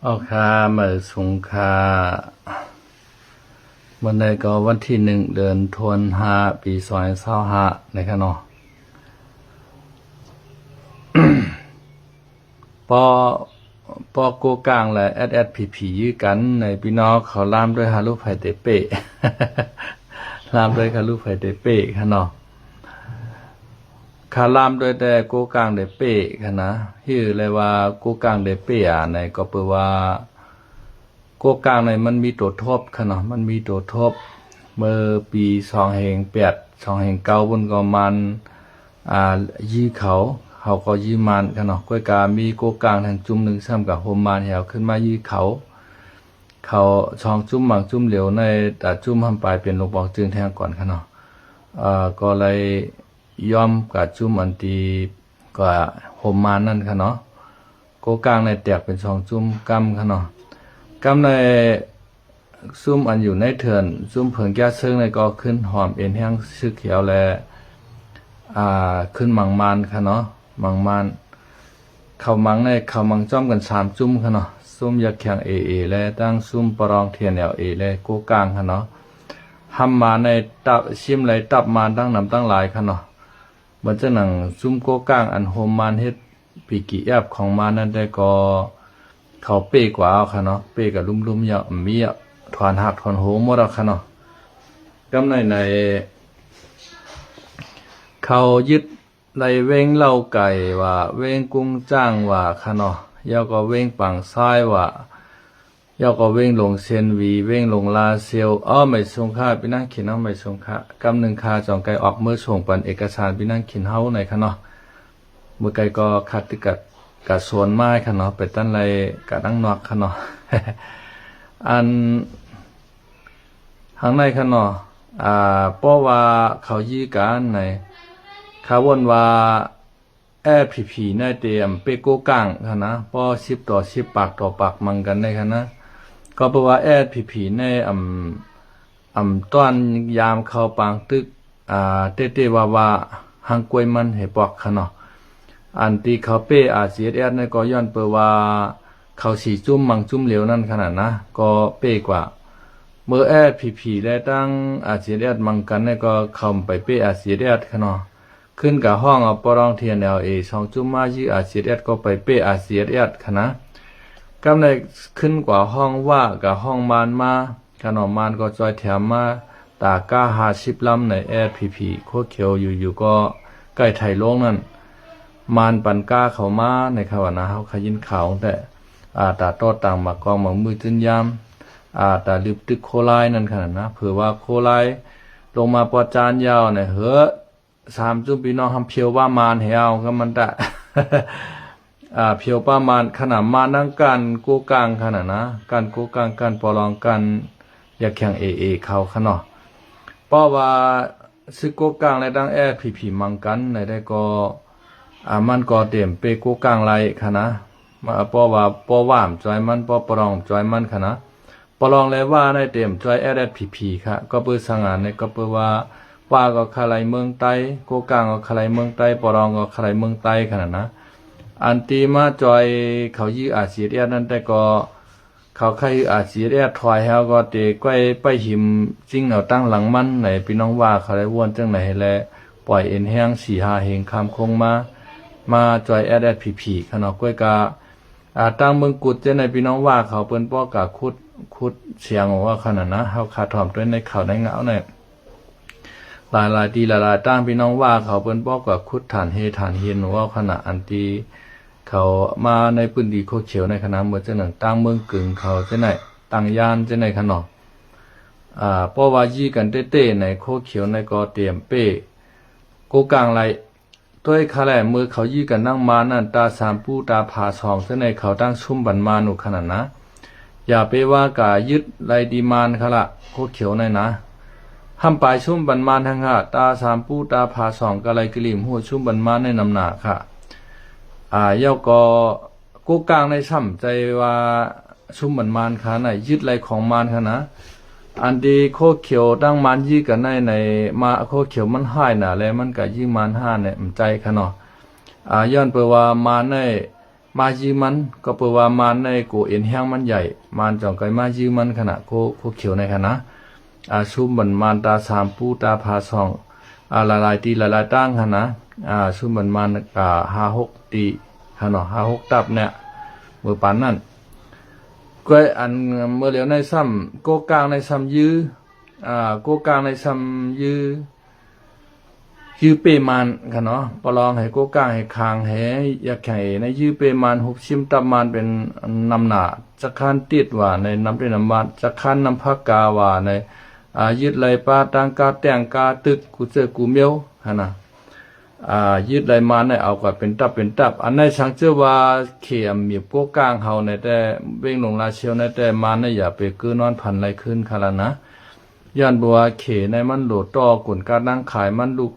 ออกค่ะมาสงค่ะวันใดก็วันที่1 เดือนธันวาคม ปี 2025นะครับเนาะปอปอโกกลางและSSPPยื้อกันในพี่น้องเขาล่ามด้วยฮารุไผเตเป้ล่ามด้วยฮารุไผเตเป้ค่ะเนาะขาล่ามด้วยแต่โกกลางเดเป้ค่ะนะฮือเลยว่าโกกลางเดเป้ในก็เปว่าโกกลางในมันมีตัวทบค่ะเนาะมันมีตัวทบเมื่อปี2008 2009บนก็มันยื้อเขาก็ยื้อมันค่ะเนาะก้อยกามีโกกลางทางจุ่มหนึ่งซ้ำกับโฮมมันแหวขึ้นมายื้อเขาช่องจุ่มบางจุ่มเหลวในแต่จุ่มทำปลายเป็นลงบอกจึงแทงก่อนค่ะเนาะก็เลยย่อมกับจุ่มอันตีก็โฮมมันนั่นค่ะเนาะโกกลางในแตกเป็นช่องจุ่มกำค่ะเนาะกำในซุ่มอันอยู่ในเถื่อนซุ่มเผิงแก้เซิงในก็ขึ้นหอมเอ็นแห้งชื่อเขียวและขึ้นมังมันค่ะเนาะมังมันเขามังในเขามังจ้อมกัน3จุ่มค่ะเนาะซุ่มยักแข็งเอและตั้งซุ่มปรองเทียนแนวและโกกลางค่ะเนาะทำมาในตับชิมไหลตับมาตั้งนำตั้งหลายค่ะเนาะเหมือนจะหนังซุ่มโกกลางอันโฮมมันเฮ็ดปีกี่แอบของมานั่นได้ก็เขาเป้กว่าเอาค่ะเนาะเป้กับลุ่มๆยาวมีถอนหักถอนโหหมดแล้วค่ะเนาะกำในเขายึดไรเว้งเล่าไก่ว่าเว้งกุ้งจ้างว่าค่ะเนาะยาวก็เว้งปังซ้ายว่ายาวก็เว้งลงเซียนวีเว้งลงลาเซียวไม่สงค่าพี่นั่งขินเอาไม่สงค่ากำหนึ่งคาจองไก่ออกเมื่อส่งปันเอกสารพี่นั่งขินเฮาในค่ะเนาะเมื่อไก่ก็คัดติกัดสวนไม้ค่ะเนาะไปตั้นไรกัดนั่งนอกค่ะเนาะอันข้างในค่ะเนาะเพราะว่าเขายื้อกันในเขาวนว่าผีในเตรียมเปโกกังค่ะนะพอ10 ต่อ 10ปากต่อปากมังกันได้ค่ะนะก็เพราะว่าผีในต้อนยามเข้าปางตึกเตว่าหังกวยมันให้ปอกค่ะเนาะอันที่เขาเป้CSSในก็ย้อนเปว่าเขาสีจุ่มมังจุ่มเหลวนั่นขนาดนะก็เป้กว่าเมื่อผีได้ตั้งCSSมังกันในก็เข้าไปเป้CSSค่ะเนาะขึ้นกับห้องปรองเทียนช่องจุ่มมายื้อCSSก็ไปเป้CSSค่ะนะกำในขึ้นกว่าห้องว่ากับห้องมานมาขนมมานก็จอยแถมมาตาก้า50 ลำในผีโคเขียวอยู่ก็ใกล้ไทยโลงนั่นมานปันก้าเขามาในขวานะเขาขยินข่าวแต่ตาโตต่างมากองมามือจึนยามตาลืบตึกโคไลนั่นขนาดนะเผื่อว่าโคไลลงมาปอจานยาวเนี่ย3 จุ่มพี่น้องทำเพียวว่ามานเหี่ยวก็มันได้เพียวป้ามานขนาดมานั่งกันโกกลางขนาดนะการโกกลางการปอลองกันอยากแข่งเขาขนาดเพราะว่าซึกโกกลางในดังผีมังกันในได้ก็มันก็เต็มเปโกกลางไรค่ะนะมาเพราะว่าปอว่ามจอยมันปอปรองจอยมันค่ะนะปอลองเลยว่าในเต็มจอยผีค่ะก็เปิดสังหารในก็เปิดว่าก็คาไลเมืองใต้โกกลางก็คาไลเมืองใต้ปรองก็คาไลเมืองใต้ขนาดนะอันตีมาจอยเขายื้อCSSนั่นแต่ก็เขาใครCSSถอยเฮาก็เตใกล้ไปหิมจริงเอาตั้งหลังมันไหนพี่น้องว่าเขาได้วนจังไหนแลปล่อยเอ็นแห้ง4-5เหงคำคงมาจอยผีขนาดก้อยกาตั้งเมืองกุดเจ้าในพี่น้องว่าเขาเปิ้นป้อกะคุดเสียงว่าขนาดนะเฮาขาดถ่อมด้วยในเขาในเงาเนี่ยหลายตั้งพี่น้องว่าเขาเปิ้นป้อกะคุดฐานเฮฐานเฮียนว่าขนาดอันตีเขามาในพื้นที่โคเขียวในคณะเมื่อเจ้าหนึ่งตั้งเมืองกึ่งเขาเจ้าไหนตั้งยานเจ้าไหนขนาดเพราะว่ายี่กันเต้ในโคเขียวในก็เตรียมเป้โกกลางไรด้วยคาแลมือเขายี่กันนั่งมานั่นตา3 ปูตาผา2เจ้าไหนเขาตั้งชุ่มบันมาหนุขนาดนะอย่าไปว่ากายึดไรดีมานค่ะละโคเขียวในนะห้ามปลายชุ่มบันมานทั้งตา3 ปูตาผา2กะไรกลิ่มหัวชุ่มบันมานในนำหนาค่ะเย้าก็กูกลางในช่ำใจว่าชุ่มบันมานค่ะไหนยึดไรของมานค่ะนะอันดีโคเขียวตั้งมานยี่กันในมาโคเขียวมันห้ายน่ะแล้วมันก็ยี่มาน5เนี่ยใจค่ะเนาะย้อนไปว่ามาใน มายืมมันก็เปว่ามันในโกเอ็นแห้งมันใหญ่มันจ่องไกมายืมมันขณะโคเขียวในขณะชุมบันมันตาสามปูตาพาซองหลายตีหลายตั้งขณะชุมบันมัน5-6ตีขณะ5-6ตับเนี่ยมือปันนั่นก็อันเมื่อเหลียวในซ้ำโกกลางในซ้ำยื้อโกกลางในซ้ำยื้อเปมันค่ะเนาะปลองให้โกกลางให้คางให้อยากให้ในยื้อเปมัน6ชิมตับมันเป็นนำหนาจะคันติดว่าในน้ำเป็นน้ำมันจะคันน้ำพักกาว่าในยืดไหลปลาตังกาแต่งกาตึกกูเจอกูเมียวฮะนะยืดไหลมาในเอากับเป็นตับอันในช่างเชื่อว่าเขียมมีโกกลางเฮาในแต่เว้งลงลาเชียวในแต่มาในอย่าไปกือนอนพันไหลขึ้นค่ะละนะย้อนบัวเขในมันโหลดต่อกุนการนั่งขายมันลูก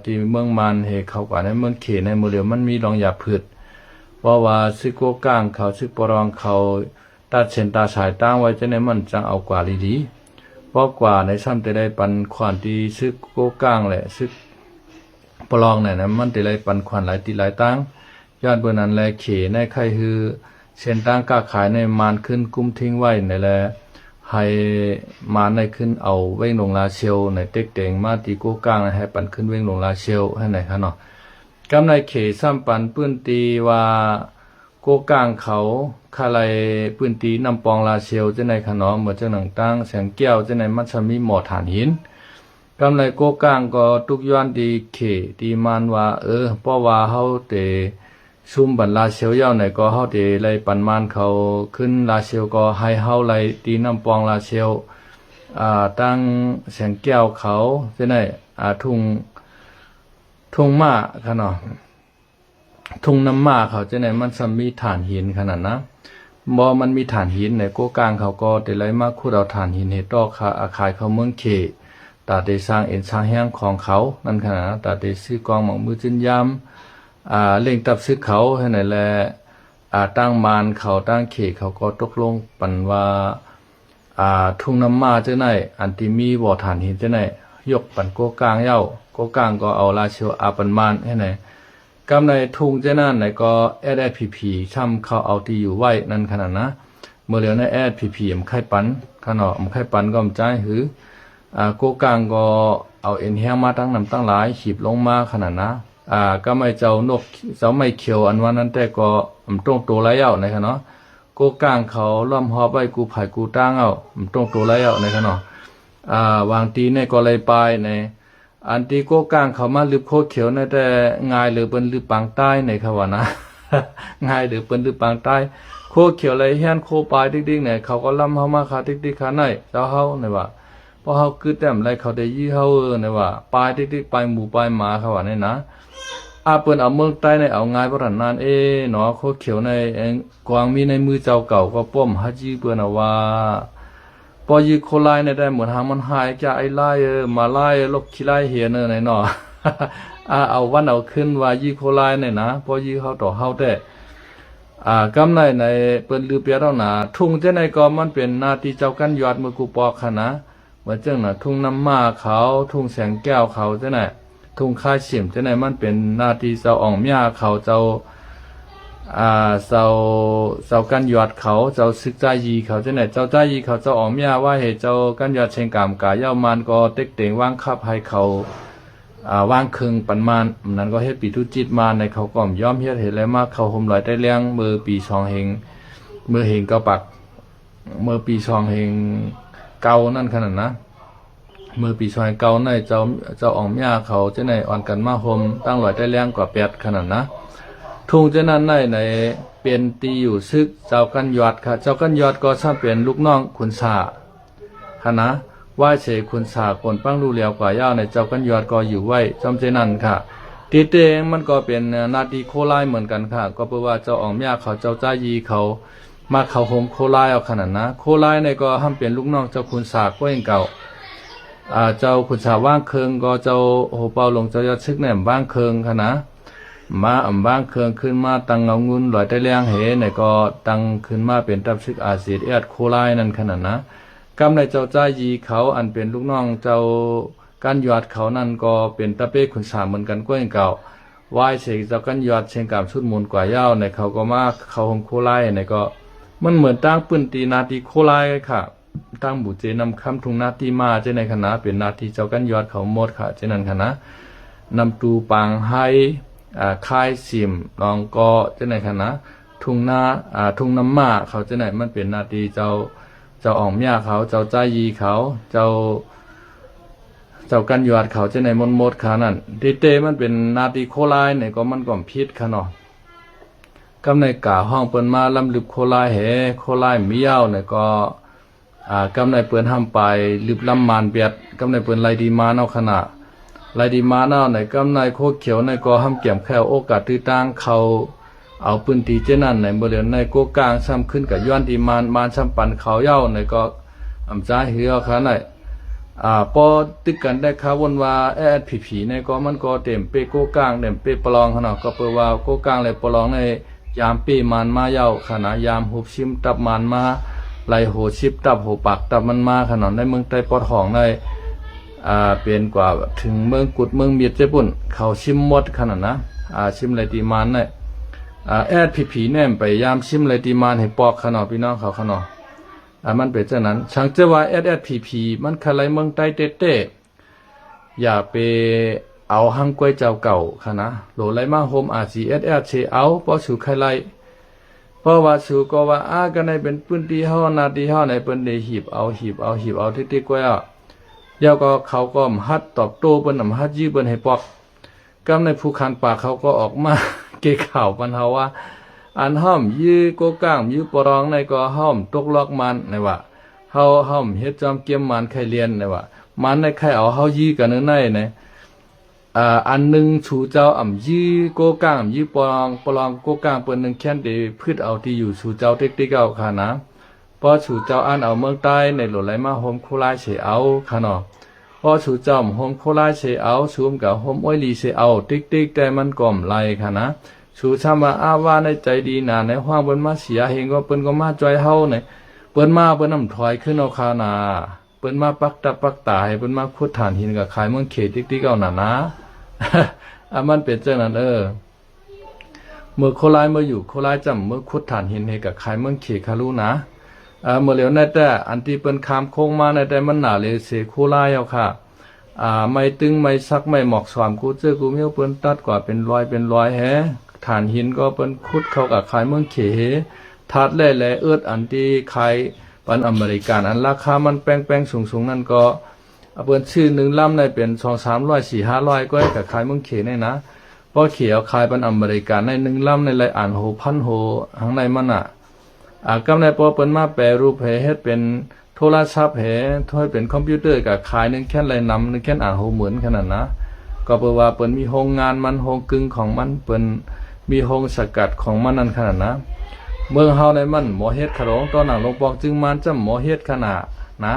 ที่เมืองมันเฮเข้ากว่าในเมืองเขในมือเดียวมันมีรองยาพืชว่าซึกโกกลางเขาซึกปรองเขาตัดเส้นตาสายตั้งไว้จะในมันจังเอากว่าดีเพราะกว่าในซ้ำจะได้ปันขวัญที่ซึกโกกลางแหละซึกปรองเนี่ยนะมันจะได้ปันขวัญหลายตีหลายตั้งย้อนเบอร์นั้นแลเขในใครคือเส้นตั้งกล้าขายในมันขึ้นกุ้มทิ้งไว้ในแลให้มาในขึ้นเอาเว้งลงลาเชียวในเต็กเต็งมาตีโกกลางให้ปันขึ้นเว้งลงลาเชียวให้ไหนคะเนาะกำในเขซ้ำปันปื้นตีว่าโกกลางเขาคาไลปื้นตีนำปองลาเชียวจะในคะเนาะเหมือนเจ้าหนังตั้งแสงแก้วจะในมัชมีหมอฐานหินกำในโกกลางก็ทุกย้อนดีเขตีมันว่าเพราะว่าเฮาเตซุ่มบันลาเชียวเย้าไหนก็เฮาเตไลปันมานเขาขึ้นลาเชียวก็ให้เฮาไลตีน้ำปองลาเชียวตั้งแสงแก้วเขาจะไหนทุ่งม้าค่ะเนาะทุ่งน้ำม้าเขาจะไหนมันซ้ำมีฐานหินขนาดนะมันมีฐานหินในโกกลางเขาก็เตไลมาขุดเอาฐานหินเฮตอกอาคายเขาเมืองเขตาได้สร้างเอ็นสร้างแห้งของเขานั่นขนาดตาได้ซื้อกองหมอกมือจินยามเล่งตับซื้อเขาให้ไหนแลตั้งมานเขาตั้งเขตเขาก็ตกลงปันว่าทุ่งน้ำมาเจ้าไหนอันที่มีบ่อฐานหินเจ้าไหนยกปันโกกลางเย้าโกกลางก็เอาลาเชียวปันมานให้ไหนกำในทุ่งเจ้านั่นไหนก็พีช่ำเขาเอาที่อยู่ไว้นั่นขนาดนะเมื่อเหลียวในพีมไข่ปันขนาดไข่ปันก็มใจหือโกกลางก็เอาเอ็นแห้งมาตั้งนำตั้งหลายขีบลงมาขนาดนะก็ไม่เจ้านกเจ้าไม่เขียวอันว่านั้นแต่ก็ตรงตัวไรเอาในขณะโกกลางเขาล้อมหอบไว้กูไผ่กูตั้งเอาตรงตัวไรเอาในขณะวางตีในก็เลยไปในอันที่โกกลางเขามาลืบโคเขียวในแต่ง่ายหรือเป็นลืบปางใต้ในขวานะ ง่ายหรือเป็นลืบปางใต้โคเขียวเลยเฮียนโคปลายติ๊กๆเนี่ยเขาก็ล้ำเขามาขาติ๊กๆขาในเจ้าเฮาในว่าพอเฮาคือแต้มไรเขาได้ยี่เฮาในว่าปลายติ๊กๆปลายหมูปลายหมาเขาว่าในนะเปิ้นเอาเมืองใต้ในเอาง่ายบ่ทันนานเนาะโคเขียวในกวางมีในมือเจ้าเก่าก็ป้อมฮัจีเปิ้นเอาว่าปอยีโคไลในได้เหมือนหางมันหายจะไอ้ไล่มาไล่ลบขี้ไล่เหียนในเนาะ เอาวันเอาขึ้นว่ายีโคไลในนะปอยีเฮาต่อเฮาแต่กำในเปิ้นลือเปียเท่าหนาทุ่งเจ้าในก็มันเป็นหน้าที่เจ้ากันยอดมือกูปอกค่ะนะเหมือนเจ้าน่ะทุ่งน้ำม้าเขาทุ่งแสงแก้วเขาเจ้าน่ะทุ่งค่ายเฉียมเจ้าไหนมันเป็นหน้าที่เจ้าอ่องเมียเขาเจ้าเจ้ากันยอดเขาเจ้าซึกใจยีเขาเจ้าไหนเจ้าใจยีเขาเจ้าอ่องเมียว่าเหตุเจ้ากันยอดเชงกามกาเย้ามันก็เต็กเต็งว่างคับให้เขาว่างคึงปันมันนั้นก็เฮ็ดปีทุจิตมาในเขาก็ยอมเฮ็ดเห็นแล้วมาเขาห่มลอยได้เลี้ยงมือปี2เฮงมือเฮงก็ปักมือปี2เฮงเก่านั่นขนาดนะเมื่อปีซอยเก่าในเจ้าอ่องเมียเขาจะในอ่อนกันมาห่มตั้งลอยได้แรงกว่า8ขนาดนะทุ่งเจ้านั้นในเป็นตีอยู่ซึกเจ้ากันยอดค่ะเจ้ากันยอดก็ซ้ำเป็นลูกน้องขุนสาค่ะนะว่าเฉยขุนสาคนปั้งรูเหลียวกว่าย่าในเจ้ากันยอดก็อยู่ไว้จำเจนั้นค่ะตีเตงมันก็เป็นนาทีโคไลเหมือนกันค่ะก็เพราะว่าเจ้าอ่องเมียเขาเจ้าจ้ายีเขามาเขาห่มโคไลเอาขนาดนะโคไลในก็ห้ามเป็นลูกน้องเจ้าขุนสาก็เองเก่าเจ้าขุนสาว่างเคืองก็เจ้าโหเปาลงเจ้ายอดซึกแหนมว่างเคืองค่ะนะมาว่างเคืองขึ้นมาตั้งเงาเงินลอยได้เลี้ยงเหในก็ตั้งขึ้นมาเป็นตับซึกอาเซียดโคไลนั่นขนาดนะกำในเจ้าจ้ายีเขาอันเป็นลูกน้องเจ้าการยอดเขานั่นก็เป็นตะเป้ขุนสาเหมือนกันก็เองเก่า วายเสกเจ้ากันยอดเชียงกามชุดมูลกว่าเย้าในเขาก็มาเขาหงโคไลในก็มันเหมือนตั้งปืนตีนาทีโคไลค่ะตั้งบุเจนำคำทุงนาทีมาเจในคณะเป็นนาทีเจ้ากันยอดเขาหมดค่ะเจนั้นคณะนำตูปังให้ค่ายสิมลองก็เจในคณะทุงนาทุงน้ำมาเขาเจไหนมันเป็นนาทีเจ้าอ่องเมียเขาเจ้าใจยีเขาเจ้ากันยอดเขาเจในมดขานั่นเตมันเป็นนาทีโคไลเนี่ยก็มันก็พิษค่ะเนาะกำในกาห้องเปิ้นมาลำลึกโคไลโคไลมียาวเนี่ยก็กำในเปิ้นทำไปลึบลำมานเบียดกำในเปิ้นไลดีมาเนาะขณะไลดีมาเนาะในกำในโคเขียวในก็ห้ำเกี่ยมแค่โอกาสตื้อตั้งเขาเอาปืนตีเจนั่นในบริเวณในโกกลางซ้ำขึ้นกับย้อนดีมานซ้ำปันเขาเย้าในก็อำจ้าเหือค่ะในพอตึกกันได้ข่าววนว่าผีในก็มันก็เต็มเปโกกลางเต็มเปปลองขนาดก็เปิดว่าโกกลางเลยปลองในยามปีมันมาเย้าขนาดยามหุบชิมตับมันมาไหลโหชิบตับโหปักตับมันมาขนาดในเมืองใต้ปอดห้องในเป็นกว่าถึงเมืองกุดเมืองเมียดเจ้ปุ่นเขาชิมหมดขนาดนะชิมไรตีมันในผีแนมไปยามชิมไรตีมันให้ปอกขนาดพี่น้องเขาขนาดมันเป็นเช่นนั้นช่างเจ้าว่าผีมันคลายเมืองใต้เต้อย่าไปเอาหังกล้วยเจ้าเก่าค่ะนะโหลไรมาโฮมอาซีเชเอาเพราะสูใครไล่เพราะว่าสูก็ว่ากันในเป็นพื้นที่เฮานาทีเฮาในเป็นได้หีบเอาที่กล้วยยาวก็เขาก็ฮัดตอบโต้เปิ้นนำฮัดยื้อเปิ้นให้ปอกกำในผู้คันปากเขาก็ออกมาเกะข่าวปันเฮาว่าอันห้อมยื้อโกก้างยื้อปรองในก็ห้อมตกลอกมันในว่าเฮาห้อมเฮ็ดจอมเกียมมันไข่เรียนในว่ามันในไข่เอาเฮายื้อกันในอันหนึ่งชูเจ้ายื้อโกก้างยื้อปรองโกก้างเปิ้นนึงแค่นได้พืชเอาที่อยู่ชูเจ้าติ๊กเอาค่ะนะพอชูเจ้าอันเอาเมืองใต้ในหลดไหลมาโฮมโคราชเสเอาค่ะเนาะพอชูเจ้าโฮมโคราชเสเอาชูมกับโฮมอ้อยลีเสเอาติ๊กแต่มันก่อมไหลค่ะนะชูชามาว่าในใจดีนาในห้างเปิ้นมาเสียเฮงก็เปิ้นก็มาจอยเฮาเนี่ยเปิ้นนำถอยขึ้นเอาคานาเปิ้นมาปักตาให้เปิ้นมาขุดฐานหินกับขายเมืองเขตติ๊กเอาน่ะนะมันเป็นจังนั้นเมื่อโคราชเมื่ออยู่โคราชจำเมื่อขุดฐานหินให้กับขายเมืองเขตคารุนะเมื่อเหลียวในแต่อันที่เปิ้นคามโค้งมาในแต่มันหนาเลยเสโคราชเอาค่ะไม่ตึงไม่ซักไม่หมอกสวามกูกูเมียวเปิ้นตัดกว่าเป็นร้อยฐานหินก็เปิ้นขุดเข้ากับขายเมืองเขทัดแล่อันที่ขายปันอเมริกันอันราคามันแป้งสูงนั่นก็เปิ้นชื่อหนึ่งลำในเป็น200-300 400-500ก็ให้กับขายเมืองเขเนี่ยนะพอเขียวขายปันอเมริกันในหนึ่งลำในไรอ่านโหพันโหข้างในมันกำในพอเปิ้นมาแปรรูปเฮ็ดเป็นโทรศัพท์ถ้วยเป็นคอมพิวเตอร์กับขายนึงแค่ไรนำนึงแค่อ่านโหเหมือนขนาดนะก็เปิดว่าเปิ้นมีโรงงานมันโรงกึ่งของมันเปิ้นมีโรงสกัดของมันนั่นขนาดนะเมืองเฮาในมันหมอเฮ็ดขะโรงตอนหนังลงปอกจึงมันจำหมอเฮ็ดขนาดนะ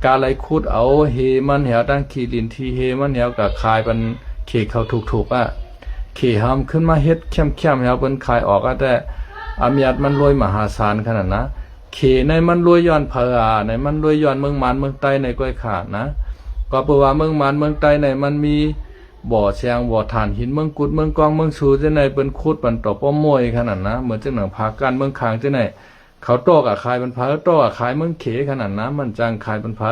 กาไหลขุดเอาเฮมันเหี่ยวตั้งขีลินที่เฮมันเหี่ยวกับคายเป็นเขเขาถูกเขหามขึ้นมาเฮ็ดเข้มเหี่ยวเปิ้นคายออกแต่อามียดมันรวยมหาศาลขนาดนะเขในมันรวยย้อนเผอในมันรวยย้อนเมืองมานเมืองใต้ในก้อยขาดนะก็เพราะว่าเมืองมานเมืองใต้ในมันมีบ่อแชงบ่อถ่านหินเมืองกุดเมืองกองเมืองสูจังไหนเปิ้นขุดปันตอป้อมวยขนาดนะเหมือนจังหนังพากันเมืองคางจังไหนเขาโตกับขายเป็นเผอโตกับขายเมืองเขขนาดนะมันจังขายเป็นเผอ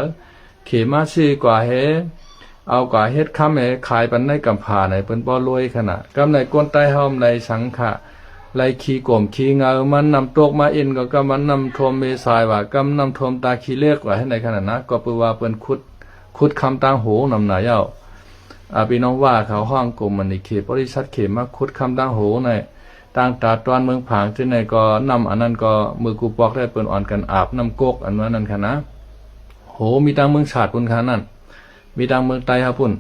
เขมาซีกว่าเอากว่าเฮ็ดค้ำขายปันในกำผาในเปิ้นบ่รวยขนาดกำในก้นใต้เฮาในสังขะไล่ขี้กลมขี้เงามันนำตกมาอินก็มันนำทมเมษายว่ากำนำทมตาขี้เล็กว่าให้ในขนาดนะก็เปิ้นว่าเปิ้นขุดคำตังโหนำหน้าเย้าพี่น้องว่าเขาห้องกลุ่มมันในเขตบริษัทเขตมาขุดคำตังโหในต่างตาตอนเมืองผางที่ไหนก็นำอันนั้นก็มือกูปอกได้เปิ้นอ่อนกันอาบน้ำกกอันนั้นค่ะนะโหมีตังเมืองชาติปุ่นค่ะนั่นมีตังเมืองไต้ครับปุ่น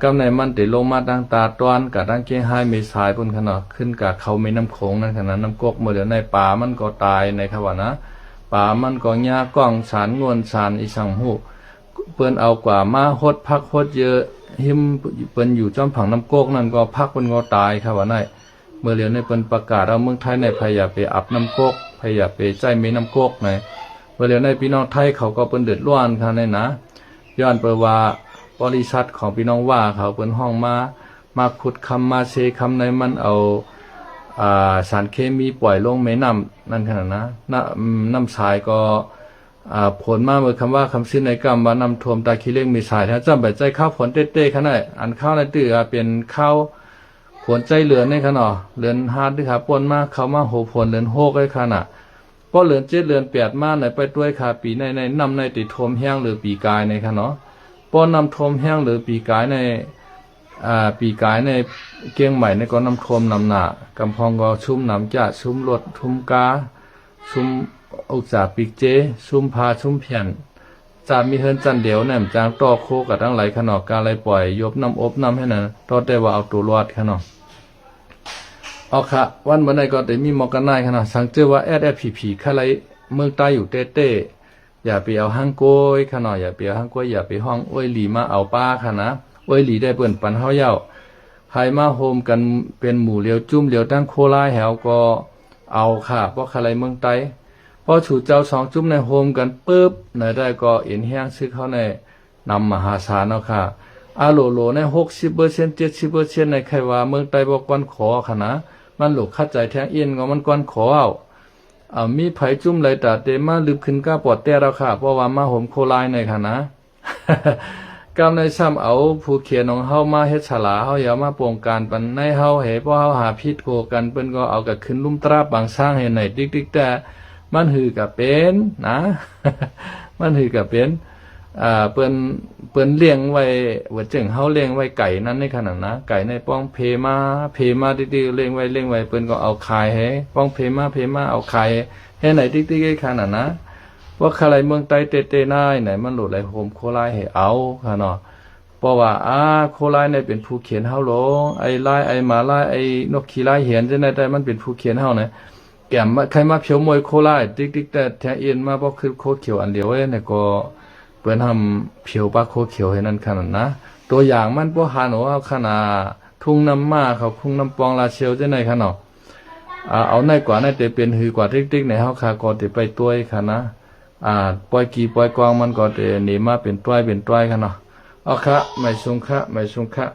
กำในมันติลงมาตั้งตาตอนกับตั้งเกี้ยงไห้เมษายปุ่นขนาดขึ้นกับเขาไม่น้ำโขงนั่นขนาดน้ำกกเมื่อเดี๋ยวในป่ามันก็ตายในขวานะป่ามันก็หญ้ากล้องสารงวนสารอีสังหูเปิ้นเอากว่ามาฮดพักฮดเยอะหิมเปิ้นอยู่จอมผังน้ำกกนั่นก็พักเปิ้นก็ตายครับว่าในเมื่อเดี๋ยวในเปิ้นประกาศเอาเมืองไทยในพยายามไปอาบน้ำกกพยายามไปใจเมน้ำกกในเมื่อเดี๋ยวในพี่น้องไทยเขาก็เปิ้นเดือดร้อนค่ะในนะย้อนเปิดว่าบริษัทของพี่น้องว่าเขาเปิ้นห้องมา มาขุดคำมาเซคำในมันเอาสารเคมีปล่อยลงแม่น้ำนั่นขนาดนะน้ำสายก็ผลมาเมื่อคำว่าคำสิ้นในกรรมว่าน้ำท่วมตาขี้เล็กมีสายถ้าจำไปใจข้าวผลเต้ๆขนาดอันข้าวในตื้อเป็นข้าวผลใจเหลือนในขนาดเหลือนฮาร์ดด้วยค่ะปนมากเขามาโหผลเหลือนโฮกไอ้ขนาดก็เหลือนเจ็ดเหลือนแปดมาไหนไปด้วยค่ะปีในนำในติดทมแห้งหรือปีกายในขนาดป้อนนำทมแห้งหรือปีกายในปีกายในเกียงใหม่ในก็น้ำทมน้ำหนากำพองก็ชุ่มน้ำจะชุ่มรถชุ่มกาชุ่มอุกษาปีกเจชุ่มพาชุ่มเพียนจะมีเฮินจันเดียวแหนมจางต่อโคกับทั้งหลายขนอกกาไรปล่อยยบน้ำอบน้ำให้นั่นต่อแต่ว่าเอาตัวรอดขนอกเอาค่ะวันเมื่อไหร่ก็ได้มีหมอกกันได้ขนาดสังเจอว่าผีข้าไรเมืองใต้อยู่เต้อย่าไปเอาห้างโก้ยขนาดอย่าไปเอาห้างโก้ยอย่าไปห้องอ้วยหลีมาเอาป้าค่ะนะอ้วยหลีได้เปิ่นปันเฮาเย้าใครมาโฮมกันเป็นหมู่เลียวจุ้มเลียวตั้งโคลายแหวก็เอาค่ะเพราะอะไรเมืองใต้พอถูเจ้าสองจุ้มในโฮมกันปุ๊บในได้ก็เอ็นแห้งซื้อเขาในนำมหาศาลเนาะค่ะอาโลใน60% 70%ในใครว่าเมืองใต้บอกก้อนขอค่ะนะมันหลกคัดใจแทงเอียนก็มันก้อนขอเอามีไผจุ่มไหลตาเตมาลืบขึ้นก้าปอดแต่เราค่ะเพราะว่ามาโหมโคลายในค่ะนะ กำในซ้ำเอาผู้เขียนของเฮามาเฮ็ดฉลาเฮาอย่ามาโปร่งการปันในเฮาเหเพราะเฮาหาพิษโกกันเปิ้นก็เอากับขึ้นลุ่มตราบางสร้างเห็นไหนติ๊กๆแต่มันหือกับเป็นนะ มันหือกับเป็นเปิ้นเลี้ยงไว้ว่าจึงเฮาเลี้ยงไว้ไก่นั้นในขนาดนะไก่ในป้องเพมาติ๊กๆเลี้ยงไว้เปิ้นก็เอาขายให้ป้องเพมาเอาขายให้ไหนติ๊กๆขนาดนะว่าใครเมืองใต้เต้ๆนายไหนมันหลุดไหลโหมโคลายให้เอาค่ะเนาะเพราะว่าโคลายในเป็นผู้เขียนเฮาหลงไอ้ลายไอ้หมาลายไอ้นกขี้ลายเหียนจังได๋แต่มันเป็นผู้เขียนเฮานะแก้มใครมาเผียวมวยโคลายติ๊กๆแต่แท้เอียนมาบ่คือโคเขียวอันเดียวเนี่ยก็เปิ้นทำเผียวปลาโคเขียวให้นั่นขนาดนะตัวอย่างมันบ่หาหนูเอาขนาดทุ่งน้ำมาเขาทุ่งน้ำปองลาเชียวจังได๋ค่ะเนาะเอาในกว่าในแต่เป็นหือกว่าติ๊กๆในเฮาค่ะก็สิไปตัวยค่ะนะปล่อยกี่ปล่อยกวางมันก็หนีมาเป็นต้วยค่ะเนาะเอาค่ะไม่สุงค่ะ